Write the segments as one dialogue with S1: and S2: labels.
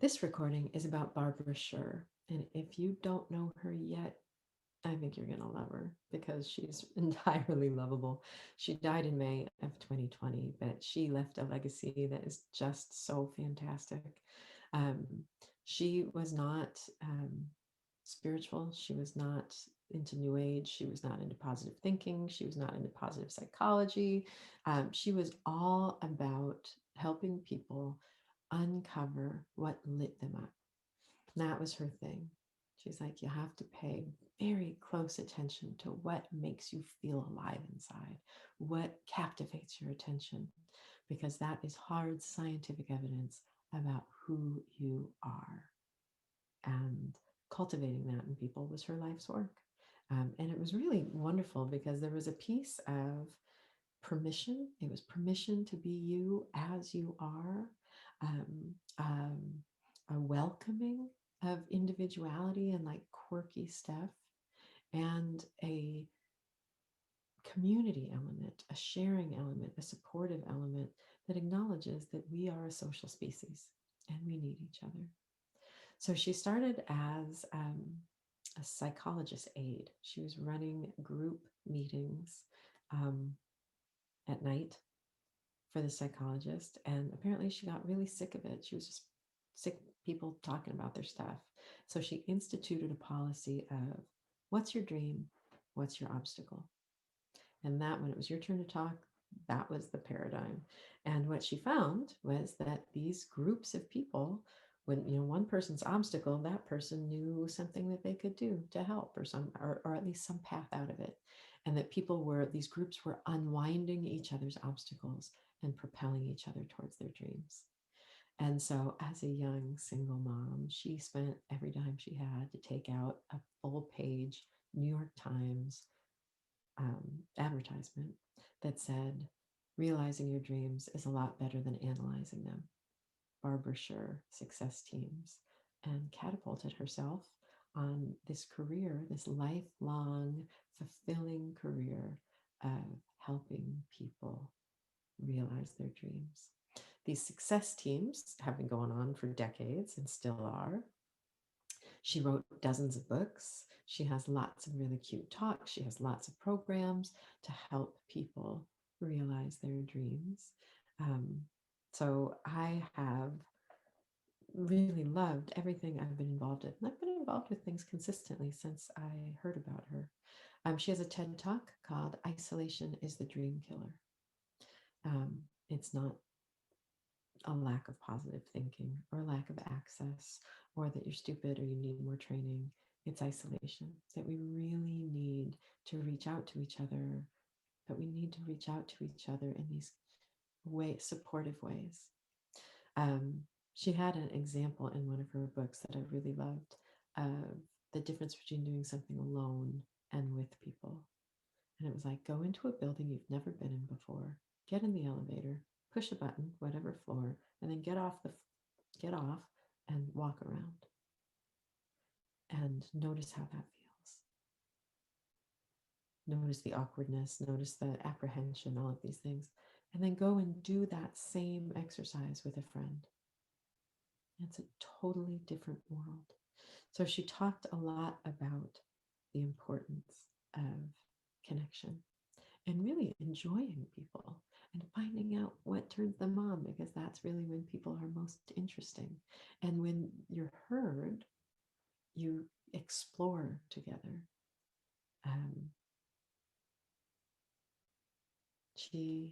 S1: This recording is about Barbara Sher. And if you don't know her yet, I think you're going to love her because she's entirely lovable. She died in May of 2020, but she left a legacy that is just so fantastic. Um, she was not spiritual. She was not into New Age. She was not into positive thinking. She was not into positive psychology. She was all about helping people uncover what lit them up. And that was her thing. She's like, you have to pay very close attention to what makes you feel alive inside, what captivates your attention, because that is hard scientific evidence about who you are. And cultivating that in people was her life's work. And it was really wonderful because there was a piece of permission. It was permission to be you as you are, um, um, a welcoming of individuality and like quirky stuff, and a community element, a sharing element, a supportive element that acknowledges that we are a social species and we need each other. So she started as a psychologist aide. She was running group meetings um, at night for the psychologist. And apparently she got really sick of it. She was just sick of people talking about their stuff. So she instituted a policy of what's your dream? What's your obstacle? And that when it was your turn to talk, that was the paradigm. And what she found was that these groups of people, when one person's obstacle, that person knew something that they could do to help, or at least some path out of it. And that these groups were unwinding each other's obstacles and propelling each other towards their dreams. And so as a young single mom, she spent every dime she had to take out a full page New York Times advertisement that said, realizing your dreams is a lot better than analyzing them. Barbara Sher, success teams, and catapulted herself on this career, this lifelong, fulfilling career of helping people realize their dreams. These success teams have been going on for decades and still are. She wrote dozens of books. She has lots of really cute talks. She has lots of programs to help people realize their dreams. Um, so I have really loved everything I've been involved in. And I've been involved with things consistently since I heard about her. She has a TED Talk called Isolation is the Dream Killer. It's not a lack of positive thinking or a lack of access or that you're stupid or you need more training. It's isolation, that we really need to reach out to each other, but we need to reach out to each other in these supportive ways. Um, she had an example in one of her books that I really loved of the difference between doing something alone and with people. And it was like, go into a building you've never been in before, get in the elevator, push a button, whatever floor, and then get off and walk around and notice how that feels. Notice the awkwardness, notice the apprehension, all of these things. And then go and do that same exercise with a friend. It's a totally different world. So she talked a lot about the importance of connection and really enjoying people and finding out what turns them on, because that's really when people are most interesting. And when you're heard, you explore together. Um, she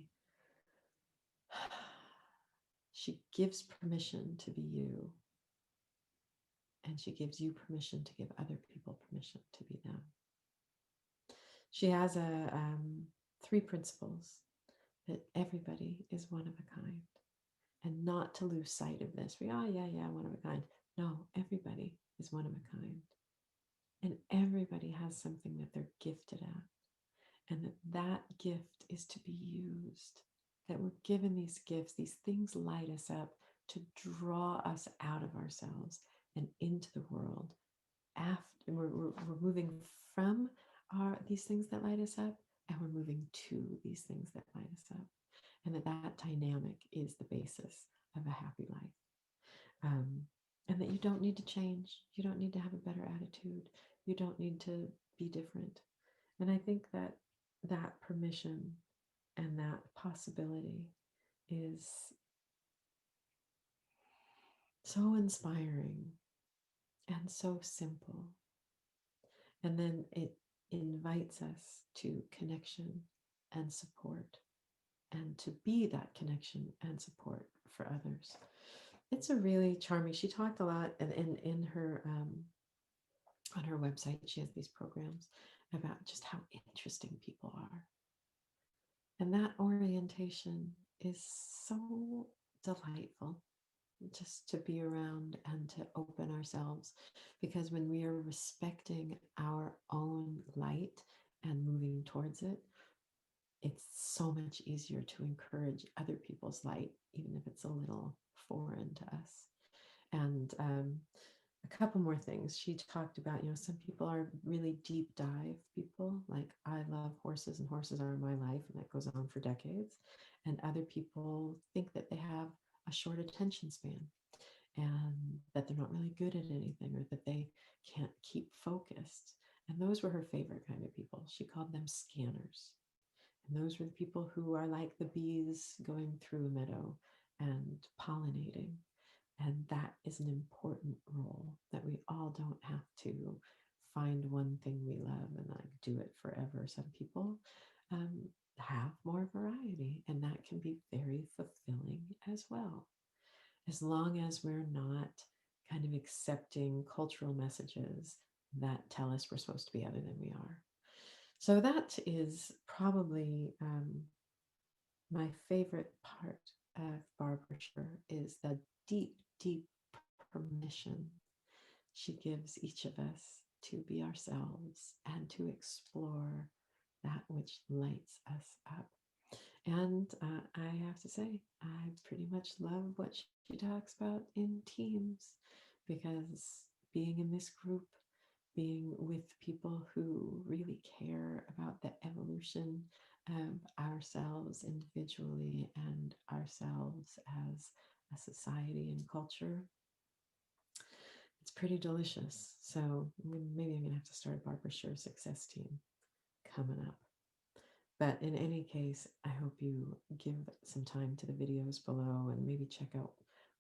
S1: she gives permission to be you, and she gives you permission to give other people permission to be them. She has three principles: that everybody is one of a kind, and not to lose sight of this. Yeah, one of a kind. No, everybody is one of a kind. And everybody has something that they're gifted at. And that gift is to be used. That we're given these gifts, these things light us up to draw us out of ourselves and into the world. After we're moving from these things that light us up, and we're moving to these things that light us up. And that dynamic is the basis of a happy life. Um, You don't need to change. You don't need to have a better attitude. You don't need to be different. And I think that that permission and that possibility is so inspiring and so simple. And then it invites us to connection and support and to be that connection and support for others. It's a really charming, she talked a lot in her on her website, she has these programs about just how interesting people are. And that orientation is so delightful just to be around and to open ourselves. Because when we are respecting our own light and moving towards it, it's so much easier to encourage other people's light, even if it's a little foreign to us. And a couple more things. She talked about, some people are really deep dive people, like I love horses and horses are my life, and that goes on for decades. And other people think that they have a short attention span and that they're not really good at anything or that they can't keep focused. And those were her favorite kind of people. She called them scanners. And those were the people who are like the bees going through a meadow and pollinating. And that is an important role, that we all don't have to find one thing we love and like do it forever. Some people have more variety, and that can be very fulfilling as well, as long as we're not kind of accepting cultural messages that tell us we're supposed to be other than we are. So that is probably my favorite part of Barbara Sher, is the deep, deep permission she gives each of us to be ourselves and to explore that which lights us up. And I have to say, I pretty much love what she talks about in teams, because being in this group, being with people who really care about the evolution of ourselves individually and ourselves as a society and culture, it's pretty delicious. So maybe I'm going to have to start a Barbara Sher success team coming up. But in any case, I hope you give some time to the videos below and maybe check out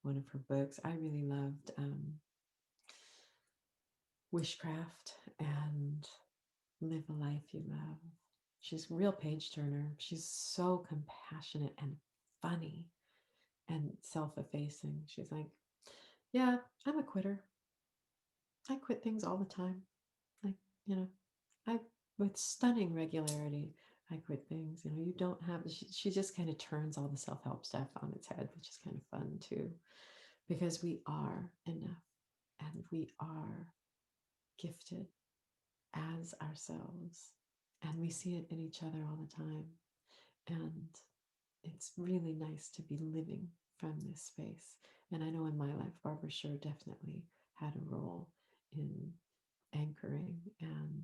S1: one of her books. I really loved Wishcraft and Live a Life You Love. She's a real page turner. She's so compassionate and funny and self-effacing. She's like, yeah, I'm a quitter. I quit things all the time. Like, I, with stunning regularity, I quit things. You don't have, she just kind of turns all the self-help stuff on its head, which is kind of fun too, because we are enough and we are gifted as ourselves. And we see it in each other all the time. And it's really nice to be living from this space. And I know in my life, Barbara Sher definitely had a role in anchoring and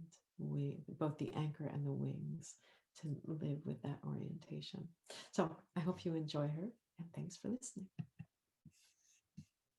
S1: both the anchor and the wings to live with that orientation. So I hope you enjoy her, and thanks for listening.